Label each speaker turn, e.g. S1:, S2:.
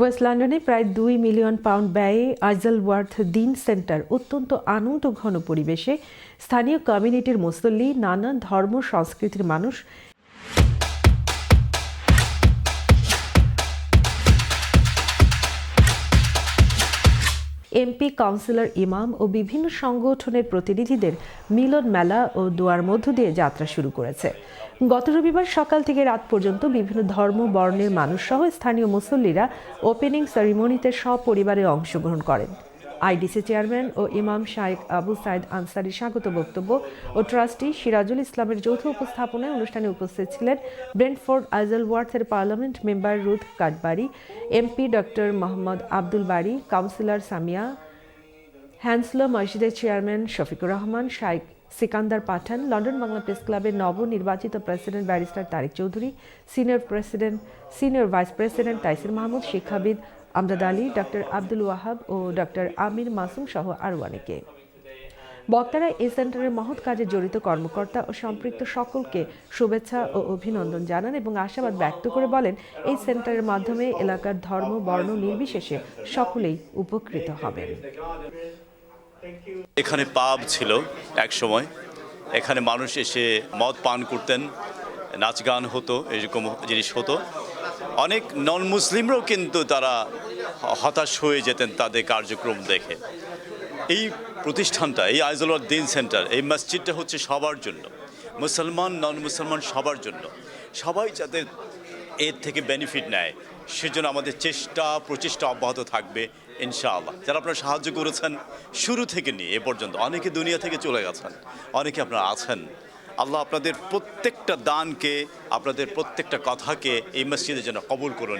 S1: West লন্ডনে প্রায় 2 million pound ব্যয়ে আইজলওয়ার্থ দিন সেন্টার অত্যন্ত আনন্দঘন পরিবেশে স্থানীয় কমিউনিটির মুসল্লি, নানা ধর্ম সংস্কৃতির মানুষ এমপি, কাউন্সিলর, ইমাম ও বিভিন্ন সংগঠনের প্রতিনিধিদের মিলন মেলা ও দোয়ার মধ্য দিয়ে যাত্রা শুরু করেছে। গত রবিবার সকাল থেকে রাত পর্যন্ত বিভিন্ন ধর্ম বর্ণের মানুষ সহ স্থানীয় মুসল্লিরা ওপেনিং সেরিমনিতে সপরিবারে অংশগ্রহণ করেন। আইডিসি চেয়ারম্যান ও ইমাম শাইখ আবু সাইদ আনসারী স্বাগত বক্তব্য ও ট্রাস্টি সিরাজুল ইসলামের যৌথ উপস্থাপনায় অনুষ্ঠানে উপস্থিত ছিলেন ব্রেন্টফোর্ড আইজলওয়ার্থের parliament member Ruth Cadbury, MP doctor Mohammad Abdul Bari, councillor Samia, Hounslow মসজিদের chairman Shafiqur Rahman, Shaikh Sikandar Pathan, London Bangla press ক্লাবের নবনির্বাচিত president barrister Tariq Chowdhury, senior vice president Taisir Mahmud, শিক্ষাবিদ আমজাদ আলী, ডক্টর আব্দুল ওয়াহাব ও ডক্টর আমির মাসুম সহ আরও অনেকে। বক্তারা এই সেন্টারের মহৎ কাজে জড়িত কর্মকর্তা ও সম্পৃক্ত সকলকে শুভেচ্ছা ও অভিনন্দন জানান এবং আশাবাদ ব্যক্ত করে বলেন, এই সেন্টারের মাধ্যমে এলাকার ধর্ম বর্ণ নির্বিশেষে সকলেই উপকৃত হবেন।
S2: এখানে পাব ছিল এক সময়, এখানে মানুষ এসে মদ পান করতেন, নাচ গান হতো, এরকম জিনিস হতো। অনেক নন মুসলিমরাও কিন্তু তারা হতাশ হয়ে যেতেন তাদের কার্যক্রম দেখে। এই প্রতিষ্ঠানটা, এই আইজলওয়ার্থ দিন সেন্টার, এই মসজিদটা হচ্ছে সবার জন্য, মুসলমান নন মুসলমান সবার জন্য, সবাই যাতে এর থেকে বেনিফিট নেয় সেজন্য আমাদের প্রচেষ্টা অব্যাহত থাকবে ইনশাআল্লাহ। যারা আপনারা সাহায্য করেছেন শুরু থেকে নিয়ে এ পর্যন্ত, অনেকে দুনিয়া থেকে চলে গেছেন, অনেকে আপনারা আছেন। আল্লাহ আপনাদের প্রত্যেকটা দানকে, আপনাদের প্রত্যেকটা কথাকে এই মসজিদের জন্য কবুল করুন।